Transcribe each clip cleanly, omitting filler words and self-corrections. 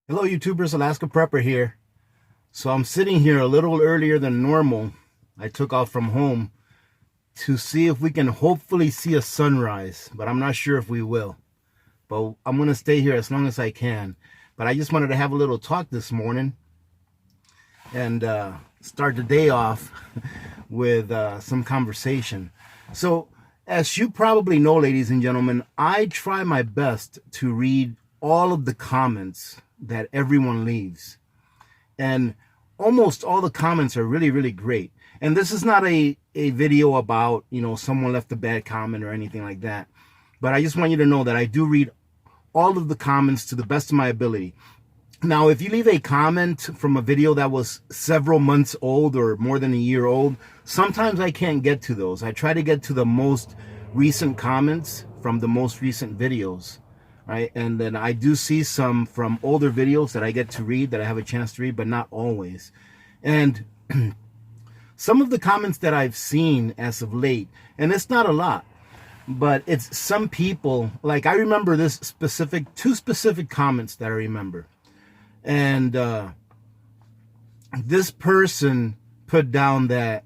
Hello YouTubers, Alaska Prepper here. So I'm sitting here a little earlier than normal. I took off from home to see if we can hopefully see a sunrise, but I'm not sure if we will. But I'm going to stay here as long as I can. But I just wanted to have a little talk this morning and start the day off with some conversation. So as you probably know, ladies and gentlemen, I try my best to read all of the comments that everyone leaves. And almost all the comments are really, really great. And this is not a video about, someone left a bad comment or anything like that. But I just want you to know that I do read all of the comments to the best of my ability. Now, if you leave a comment from a video that was several months old or more than a year old, sometimes I can't get to those. I try to get to the most recent comments from the most recent videos, right? And then I do see some from older videos that I get to read, that I have a chance to read, but not always. And some of the comments that I've seen as of late, and it's not a lot, but it's some people, like I remember two specific comments that I remember. And this person put down that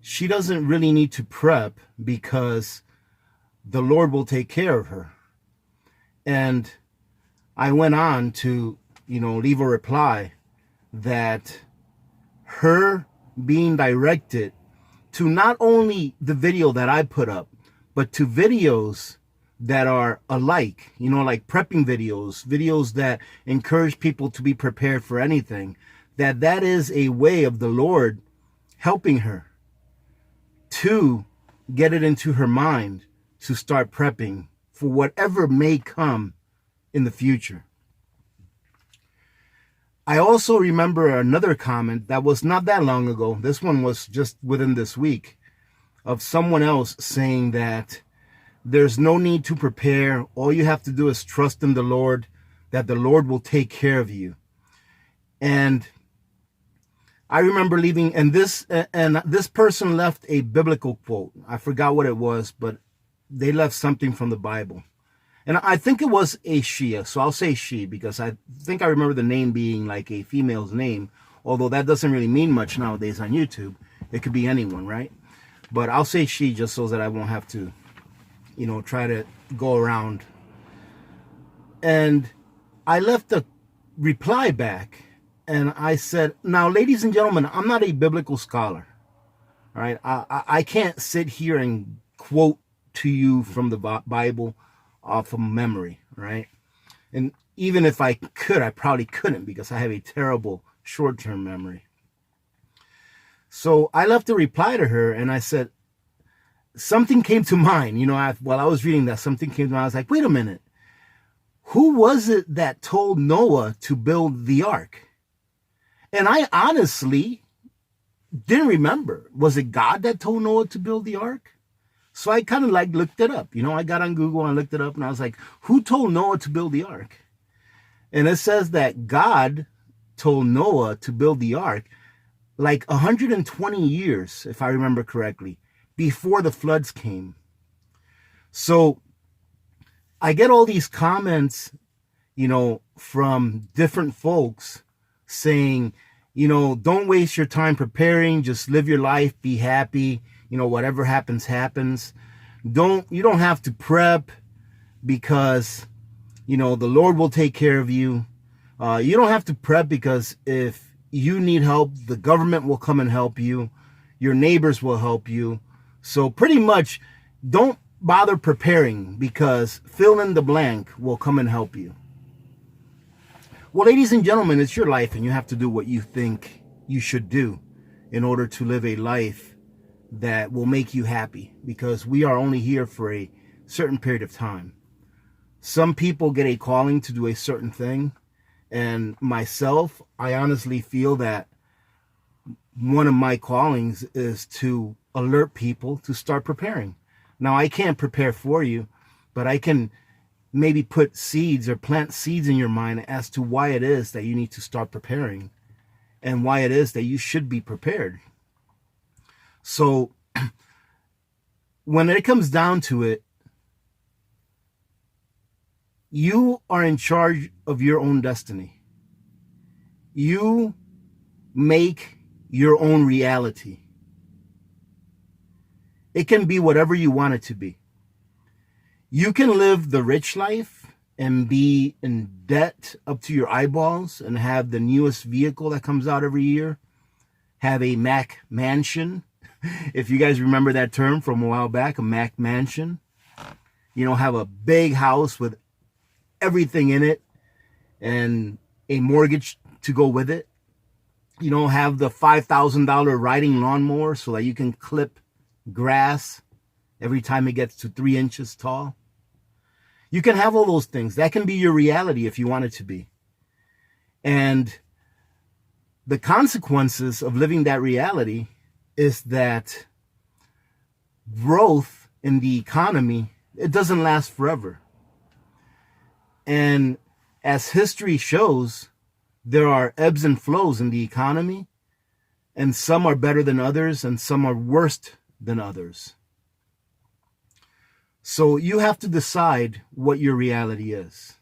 she doesn't really need to prep because the Lord will take care of her. And I went on to, leave a reply that her being directed to not only the video that I put up, but to videos that are alike, like prepping videos that encourage people to be prepared for anything, that is a way of the Lord helping her to get it into her mind to start prepping for whatever may come in the future. I also remember another comment that was not that long ago. This one was just within this week, of someone else saying that there's no need to prepare. All you have to do is trust in the Lord, that the Lord will take care of you. And I remember leaving, and this person left a biblical quote. I forgot what it was, but they left something from the Bible. And I think it was a Shia, so I'll say she, because I think I remember the name being like a female's name, although that doesn't really mean much nowadays on YouTube. It could be anyone, right? But I'll say she just so that I won't have to, try to go around. And I left a reply back, and I said, now, ladies and gentlemen, I'm not a biblical scholar, all right? I can't sit here and quote to you from the Bible off of memory, right? And even if I could, I probably couldn't, because I have a terrible short-term memory. So I left a reply to her, and I said, something came to mind, while I was reading that, something came to mind. I was like, wait a minute. Who was it that told Noah to build the ark? And I honestly didn't remember. Was it God that told Noah to build the ark? So I kind of looked it up. I got on Google and looked it up, and I was like, who told Noah to build the ark? And it says that God told Noah to build the ark like 120 years, if I remember correctly, before the floods came. So I get all these comments, from different folks saying, don't waste your time preparing, just live your life, be happy, whatever happens, happens. You don't have to prep because, the Lord will take care of you. You don't have to prep because if you need help, the government will come and help you. Your neighbors will help you. So pretty much don't bother preparing because fill in the blank will come and help you. Well, ladies and gentlemen, it's your life, and you have to do what you think you should do in order to live a life that will make you happy, because we are only here for a certain period of time. Some people get a calling to do a certain thing, and myself, I honestly feel that one of my callings is to alert people to start preparing. Now, I can't prepare for you, but I can maybe put seeds or plant seeds in your mind as to why it is that you need to start preparing and why it is that you should be prepared. So when it comes down to it, you are in charge of your own destiny. You make your own reality. It can be whatever you want it to be. You can live the rich life and be in debt up to your eyeballs and have the newest vehicle that comes out every year, have a Mac mansion. If you guys remember that term from a while back, a Mac mansion. You know, have a big house with everything in it and a mortgage to go with it. You know, have the $5,000 riding lawnmower so that you can clip grass every time it gets to 3 inches tall. You can have all those things. That can be your reality if you want it to be. And the consequences of living that reality is that growth in the economy, it doesn't last forever. And as history shows, there are ebbs and flows in the economy, and some are better than others, and some are worse than others. So you have to decide what your reality is.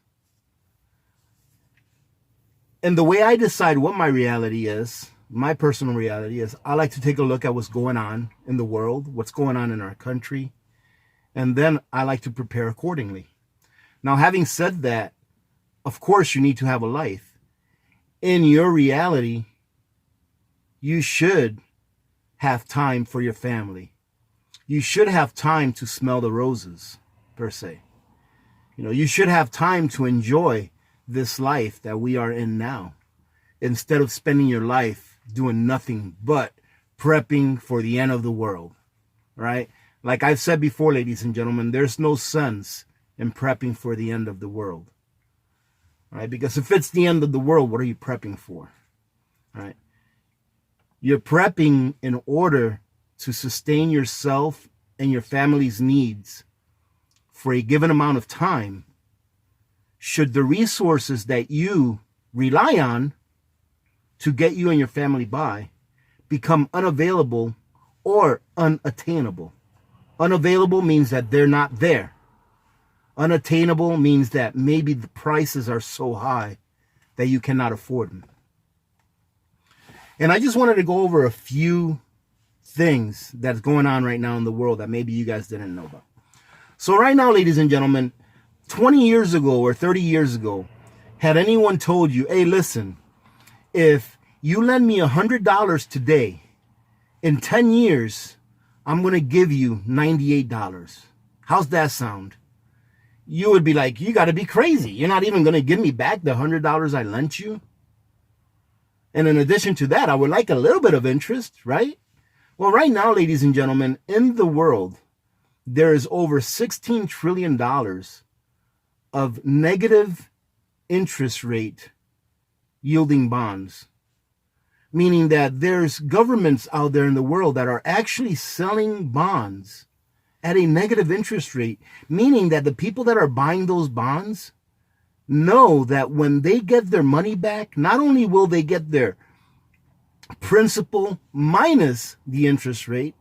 And the way I decide what my reality is, my personal reality is, I like to take a look at what's going on in the world, what's going on in our country, and then I like to prepare accordingly. Now, having said that, of course, you need to have a life. In your reality, you should have time for your family. You should have time to smell the roses, per se. You know, you should have time to enjoy this life that we are in now, instead of spending your life doing nothing but prepping for the end of the world, right? Like I've said before, ladies and gentlemen, there's no sense in prepping for the end of the world, right? Because if it's the end of the world, what are you prepping for, right? You're prepping in order to sustain yourself and your family's needs for a given amount of time, should the resources that you rely on to get you and your family by become unavailable or unattainable. Unavailable means that they're not there. Unattainable means that maybe the prices are so high that you cannot afford them. And I just wanted to go over a few things that's going on right now in the world that maybe you guys didn't know about. So right now, ladies and gentlemen, 20 years ago or 30 years ago, had anyone told you, hey, listen, if you lend me $100 today, in 10 years, I'm going to give you $98. How's that sound? You would be like, you got to be crazy. You're not even going to give me back the $100 I lent you? And in addition to that, I would like a little bit of interest, right? Well, right now, ladies and gentlemen, in the world, there is over $16 trillion of negative interest rate yielding bonds. Meaning that there's governments out there in the world that are actually selling bonds at a negative interest rate. Meaning that the people that are buying those bonds know that when they get their money back, not only will they get their principal minus the interest rate,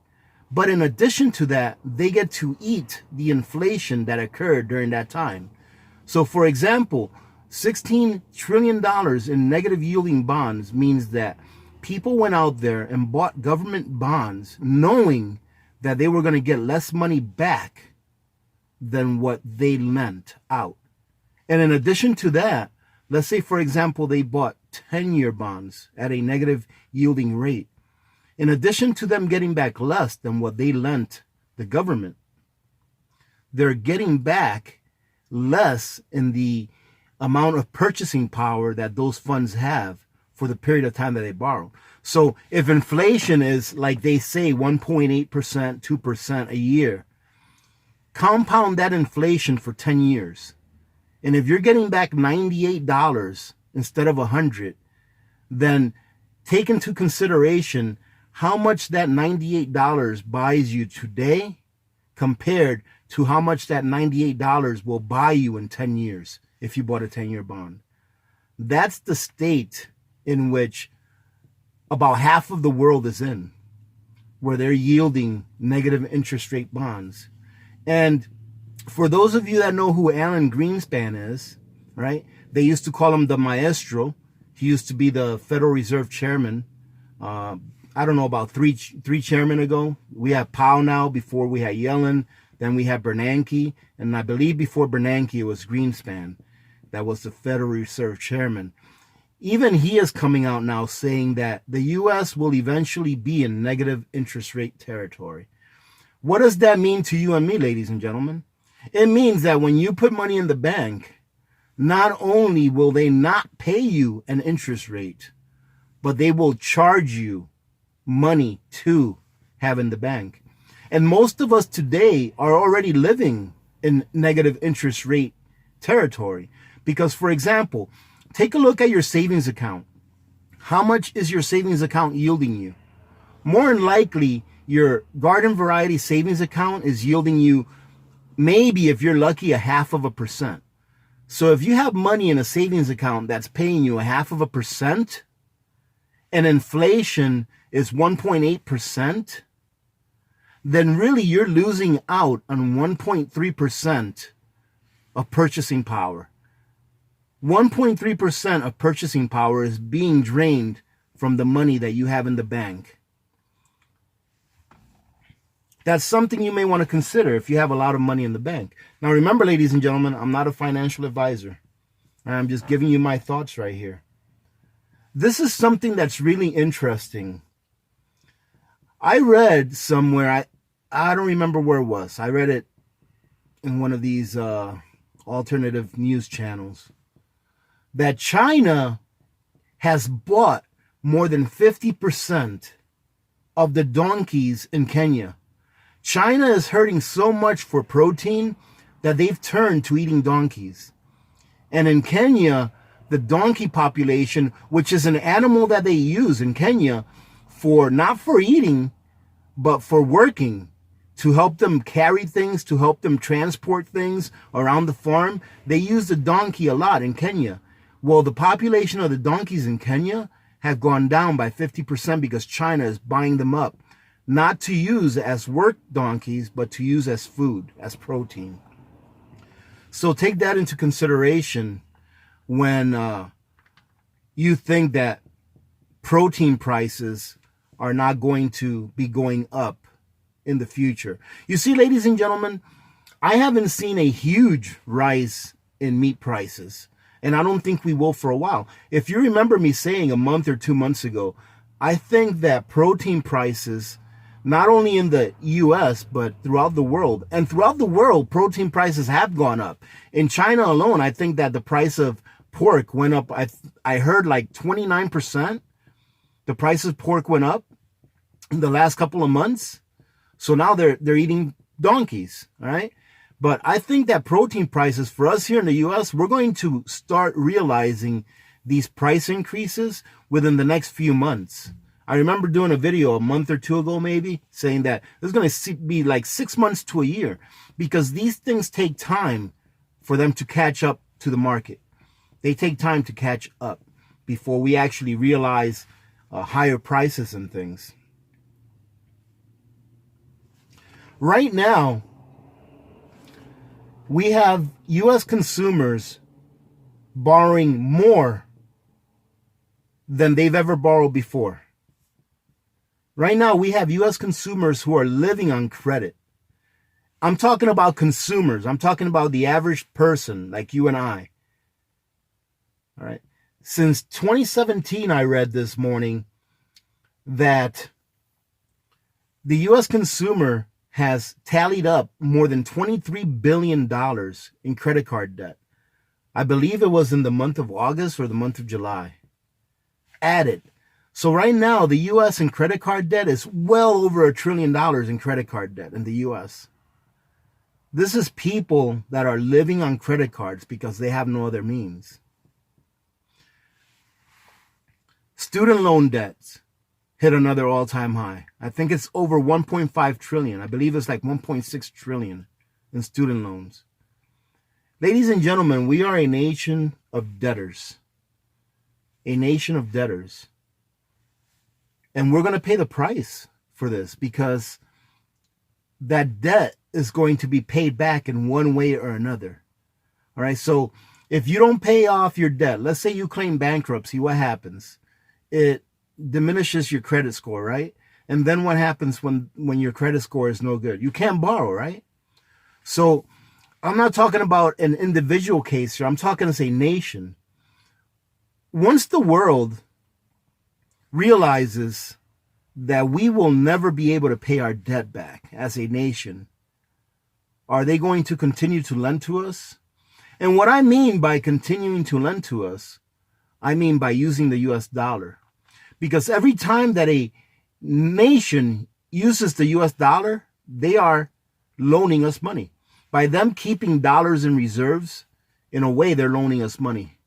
but in addition to that, they get to eat the inflation that occurred during that time. So for example, $16 trillion in negative yielding bonds means that people went out there and bought government bonds knowing that they were going to get less money back than what they lent out. And in addition to that, let's say, for example, they bought 10-year bonds at a negative yielding rate. In addition to them getting back less than what they lent the government, they're getting back less in the amount of purchasing power that those funds have for the period of time that they borrow. So if inflation is, like they say, 1.8%, 2% a year, compound that inflation for 10 years. And if you're getting back $98 instead of $100, then take into consideration how much that $98 buys you today compared to how much that $98 will buy you in 10 years if you bought a 10-year bond. That's the state in which about half of the world is in, where they're yielding negative interest rate bonds. And for those of you that know who Alan Greenspan is, right? They used to call him the maestro. He used to be the Federal Reserve chairman. I don't know, about three chairmen ago. We have Powell now. Before we had Yellen. Then we had Bernanke. And I believe before Bernanke it was Greenspan that was the Federal Reserve chairman. Even he is coming out now saying that the U.S. will eventually be in negative interest rate territory. What does that mean to you and me, ladies and gentlemen? It means that when you put money in the bank, not only will they not pay you an interest rate, but they will charge you money to have in the bank. And most of us today are already living in negative interest rate territory. Because, for example, take a look at your savings account. How much is your savings account yielding you? More than likely, your garden variety savings account is yielding you, maybe if you're lucky, 0.5%. So if you have money in a savings account that's paying you 0.5%, and inflation is 1.8%, then really you're losing out on 1.3% of purchasing power. 1.3% of purchasing power is being drained from the money that you have in the bank. That's something you may want to consider if you have a lot of money in the bank. Now remember, ladies and gentlemen, I'm not a financial advisor. I'm just giving you my thoughts right here. This is something that's really interesting. I read somewhere, I don't remember where it was. I read it in one of these alternative news channels, that China has bought more than 50% of the donkeys in Kenya. China is hurting so much for protein that they've turned to eating donkeys. And in Kenya, the donkey population, which is an animal that they use in Kenya for, not for eating, but for working, to help them carry things, to help them transport things around the farm. They use the donkey a lot in Kenya. Well, the population of the donkeys in Kenya have gone down by 50% because China is buying them up, not to use as work donkeys, but to use as food, as protein. So take that into consideration when you think that protein prices are not going to be going up in the future. You see, ladies and gentlemen, I haven't seen a huge rise in meat prices, and I don't think we will for a while. If you remember me saying a month or 2 months ago, I think that protein prices, not only in the U.S., but throughout the world, and throughout the world, protein prices have gone up. In China alone, I think that the price of pork went up. I heard like 29%. The price of pork went up in the last couple of months. So now they're eating donkeys, all right? But I think that protein prices for us here in the U.S., we're going to start realizing these price increases within the next few months. I remember doing a video a month or two ago, maybe, saying that it's going to be like 6 months to a year, because these things take time for them to catch up to the market. They take time to catch up before we actually realize higher prices and things. Right now, we have U.S. consumers borrowing more than they've ever borrowed before. Right now, we have U.S. consumers who are living on credit. I'm talking about consumers. I'm talking about the average person like you and I. All right. Since 2017, I read this morning that the U.S. consumer has tallied up more than $23 billion in credit card debt. I believe it was in the month of August or the month of July. Added. So right now, the U.S. in credit card debt is well over $1 trillion in credit card debt in the U.S. This is people that are living on credit cards because they have no other means. Student loan debts hit another all-time high. I think it's over 1.5 trillion. I believe it's like 1.6 trillion in student loans. Ladies and gentlemen, we are a nation of debtors. A nation of debtors. And we're going to pay the price for this, because that debt is going to be paid back in one way or another. All right, so If you don't pay off your debt, let's say you claim bankruptcy, what happens? It diminishes your credit score, right? And then what happens when your credit score is no good? You can't borrow, right? So I'm not talking about an individual case here. I'm talking as a nation. Once the world realizes that we will never be able to pay our debt back as a nation, are they going to continue to lend to us? And what I mean by continuing to lend to us, I mean by using the US dollar. Because every time that a nation uses the US dollar, they are loaning us money. By them keeping dollars in reserves, in a way, they're loaning us money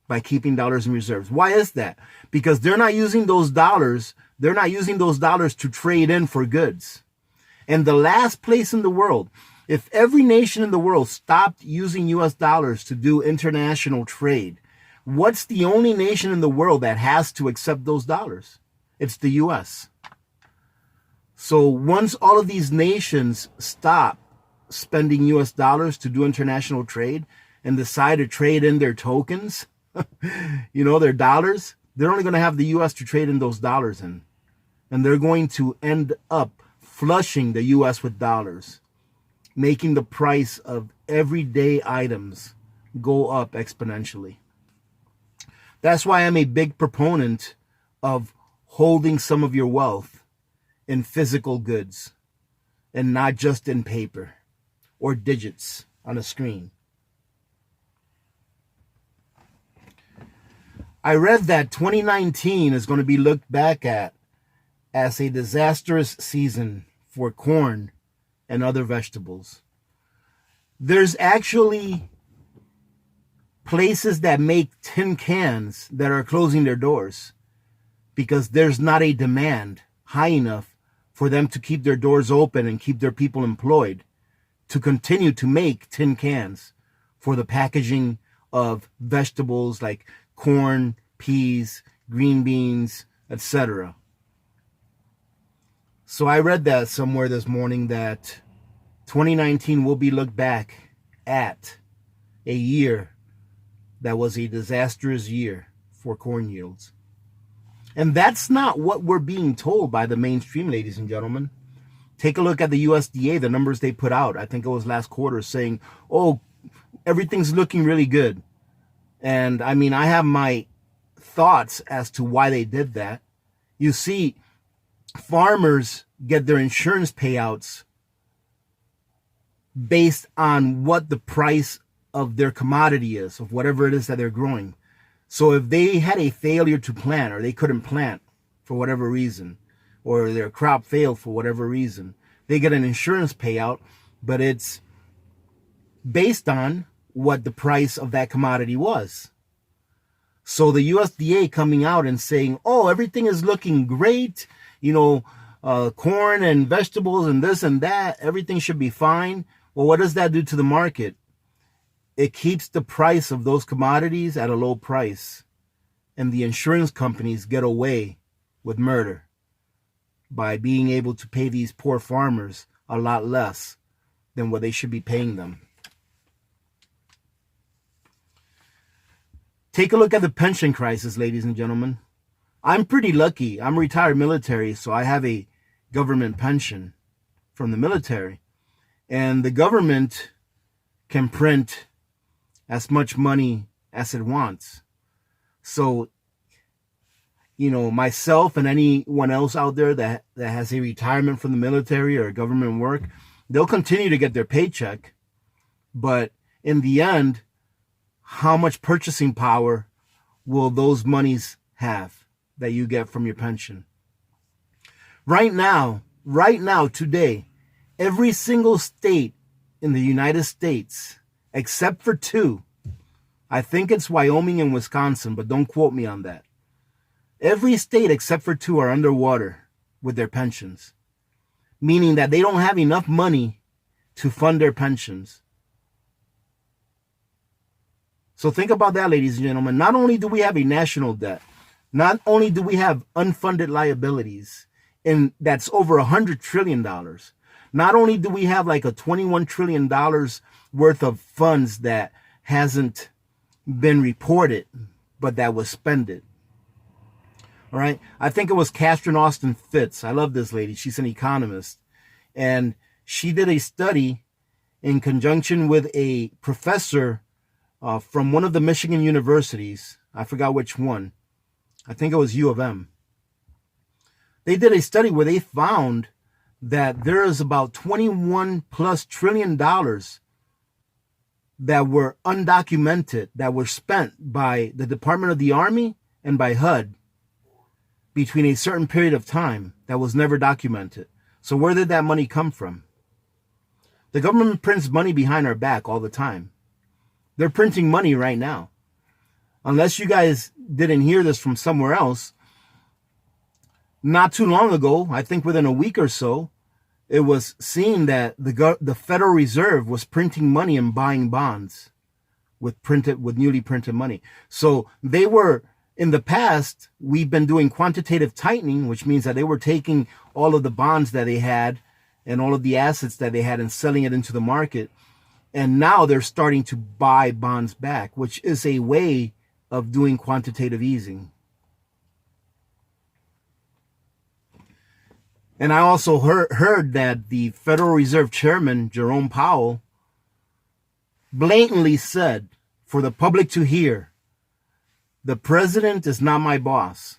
by keeping dollars in reserves. Why is that? Because they're not using those dollars. They're not using those dollars to trade in for goods. And the last place in the world, if every nation in the world stopped using US dollars to do international trade, what's the only nation in the world that has to accept those dollars? It's the US. So once all of these nations stop spending US dollars to do international trade and decide to trade in their tokens, their dollars, they're only going to have the US to trade in those dollars in. And they're going to end up flushing the US with dollars, making the price of everyday items go up exponentially. That's why I'm a big proponent of holding some of your wealth in physical goods and not just in paper or digits on a screen. I read that 2019 is going to be looked back at as a disastrous season for corn and other vegetables. There's actually places that make tin cans that are closing their doors because there's not a demand high enough for them to keep their doors open and keep their people employed to continue to make tin cans for the packaging of vegetables like corn, peas, green beans, etc. So I read that somewhere this morning that 2019 will be looked back at a year that was a disastrous year for corn yields. And that's not what we're being told by the mainstream, ladies and gentlemen. Take a look at the USDA, the numbers they put out. I think it was last quarter saying, oh, everything's looking really good. And I mean, I have my thoughts as to why they did that. You see, farmers get their insurance payouts based on what the price of their commodity is, of whatever it is that they're growing. So if they had a failure to plant, or they couldn't plant for whatever reason, or their crop failed for whatever reason, they get an insurance payout, but it's based on what the price of that commodity was. So the USDA coming out and saying, oh, everything is looking great, corn and vegetables and this and that, everything should be fine. Well, what does that do to the market? It keeps the price of those commodities at a low price. And the insurance companies get away with murder by being able to pay these poor farmers a lot less than what they should be paying them. Take a look at the pension crisis, ladies and gentlemen. I'm pretty lucky. I'm retired military, so I have a government pension from the military. And the government can print as much money as it wants. So, myself and anyone else out there that has a retirement from the military or government work, they'll continue to get their paycheck. But in the end, how much purchasing power will those monies have that you get from your pension? Right now, today, every single state in the United States, except for two, I think it's Wyoming and Wisconsin, but don't quote me on that. Every state except for two are underwater with their pensions, meaning that they don't have enough money to fund their pensions. So think about that, ladies and gentlemen. Not only do we have a national debt, not only do we have unfunded liabilities, and that's over $100 trillion. Not only do we have like a $21 trillion worth of funds that hasn't been reported, but that was spended. All right. I think it was Catherine Austin Fitts. I love this lady. She's an economist. And she did a study in conjunction with a professor from one of the Michigan universities. I forgot which one. I think it was U of M. They did a study where they found that there is about $21+ trillion that were undocumented, that were spent by the Department of the Army and by HUD between a certain period of time that was never documented. So where did that money come from? The government prints money behind our back all the time. They're printing money right now. Unless you guys didn't hear this from somewhere else, not too long ago, I think within a week or so, it was seen that the Federal Reserve was printing money and buying bonds with newly printed money. So they were, in the past, we've been doing quantitative tightening, which means that they were taking all of the bonds that they had and all of the assets that they had and selling it into the market. And now they're starting to buy bonds back, which is a way of doing quantitative easing. And I also heard that the Federal Reserve Chairman, Jerome Powell, blatantly said for the public to hear, the president is not my boss.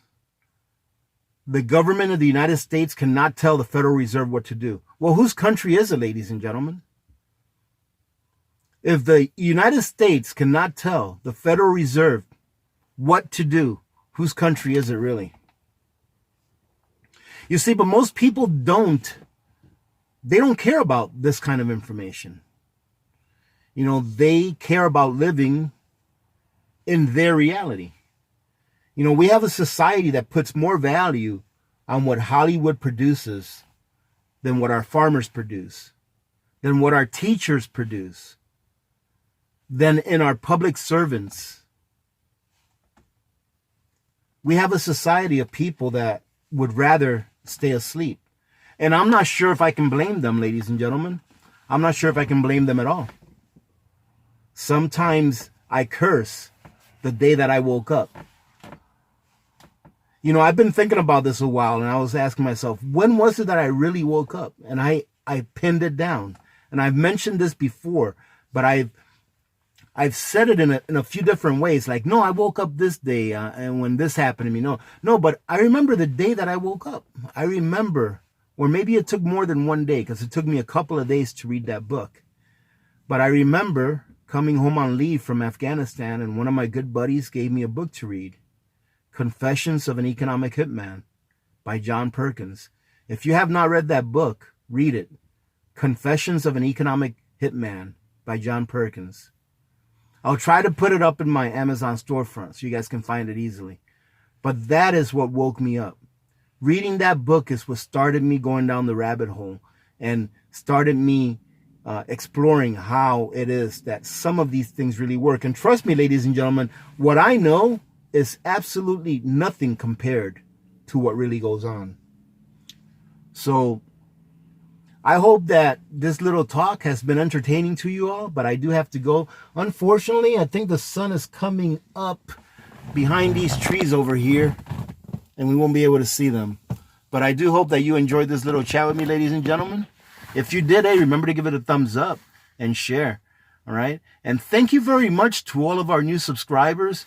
The government of the United States cannot tell the Federal Reserve what to do. Well, whose country is it, ladies and gentlemen? If the United States cannot tell the Federal Reserve what to do, whose country is it really? You see, but most people don't care about this kind of information. You know, they care about living in their reality. You know, we have a society that puts more value on what Hollywood produces than what our farmers produce, than what our teachers produce, than in our public servants. We have a society of people that would rather stay asleep. And I'm not sure if I can blame them, ladies and gentlemen. I'm not sure if I can blame them at all. Sometimes I curse the day that I woke up. You know, I've been thinking about this a while, and I was asking myself, when was it that I really woke up? And I pinned it down. And I've mentioned this before, but I've said it in a few different ways. Like, no, I woke up this day, and when this happened to me. No, but I remember the day that I woke up. I remember, or maybe it took more than one day, because it took me a couple of days to read that book. But I remember coming home on leave from Afghanistan, and one of my good buddies gave me a book to read, Confessions of an Economic Hitman by John Perkins. If you have not read that book, read it. Confessions of an Economic Hitman by John Perkins. I'll try to put it up in my Amazon storefront so you guys can find it easily. But that is what woke me up. Reading that book is what started me going down the rabbit hole and started me exploring how it is that some of these things really work. And trust me, ladies and gentlemen, what I know is absolutely nothing compared to what really goes on. So I hope that this little talk has been entertaining to you all, but I do have to go. Unfortunately, I think the sun is coming up behind these trees over here, and we won't be able to see them. But I do hope that you enjoyed this little chat with me, ladies and gentlemen. If you did, hey, remember to give it a thumbs up and share. All right. And thank you very much to all of our new subscribers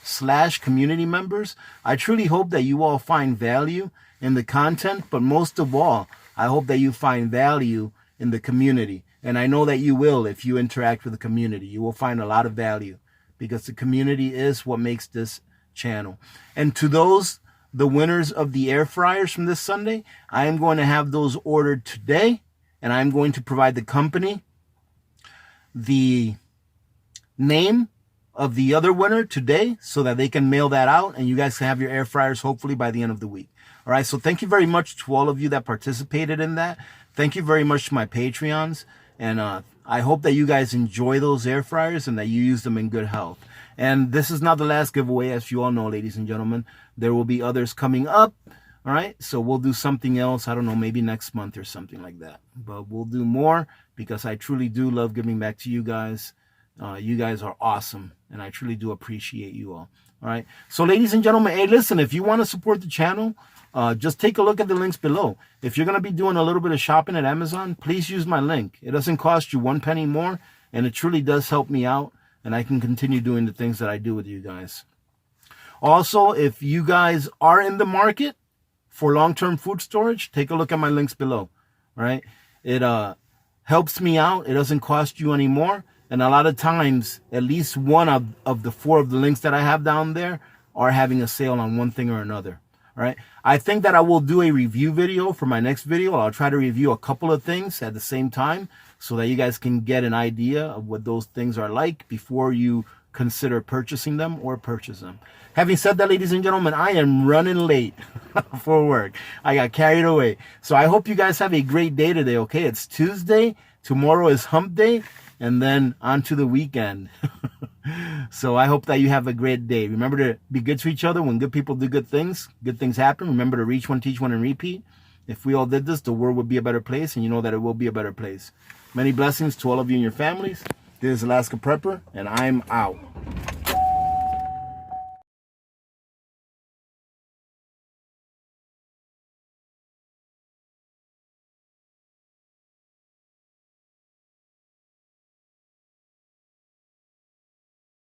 / community members. I truly hope that you all find value in the content, but most of all, I hope that you find value in the community. And I know that you will if you interact with the community. You will find a lot of value because the community is what makes this channel. And to those, the winners of the air fryers from this Sunday, I am going to have those ordered today, and I'm going to provide the company the name of the other winner today so that they can mail that out, and you guys can have your air fryers hopefully by the end of the week. All right, so thank you very much to all of you that participated in that. Thank you very much to my Patreons, and I hope that you guys enjoy those air fryers and that you use them in good health. And this is not the last giveaway, as you all know, ladies and gentlemen. There will be others coming up. All right, so we'll do something else. I don't know, maybe next month or something like that. But we'll do more because I truly do love giving back to you guys. You guys are awesome, and I truly do appreciate you all. All right. So, ladies and gentlemen, hey, listen, if you want to support the channel, just take a look at the links below. If you're going to be doing a little bit of shopping at Amazon, please use my link. It doesn't cost you 1 penny more, and it truly does help me out, and I can continue doing the things that I do with you guys. Also, if you guys are in the market for long-term food storage, take a look at my links below. All right. It helps me out. It doesn't cost you any more. And a lot of times, at least one of the 4 of the links that I have down there are having a sale on one thing or another. All right. I think that I will do a review video for my next video. I'll try to review a couple of things at the same time so that you guys can get an idea of what those things are like before you consider purchasing them or purchase them. Having said that, ladies and gentlemen, I am running late for work. I got carried away. So I hope you guys have a great day today, okay? It's Tuesday. Tomorrow is hump day. And then on to the weekend. So I hope that you have a great day. Remember to be good to each other. When good people do good things happen. Remember to reach one, teach one, and repeat. If we all did this, the world would be a better place, and you know that it will be a better place. Many blessings to all of you and your families. This is Alaska Prepper, and I'm out.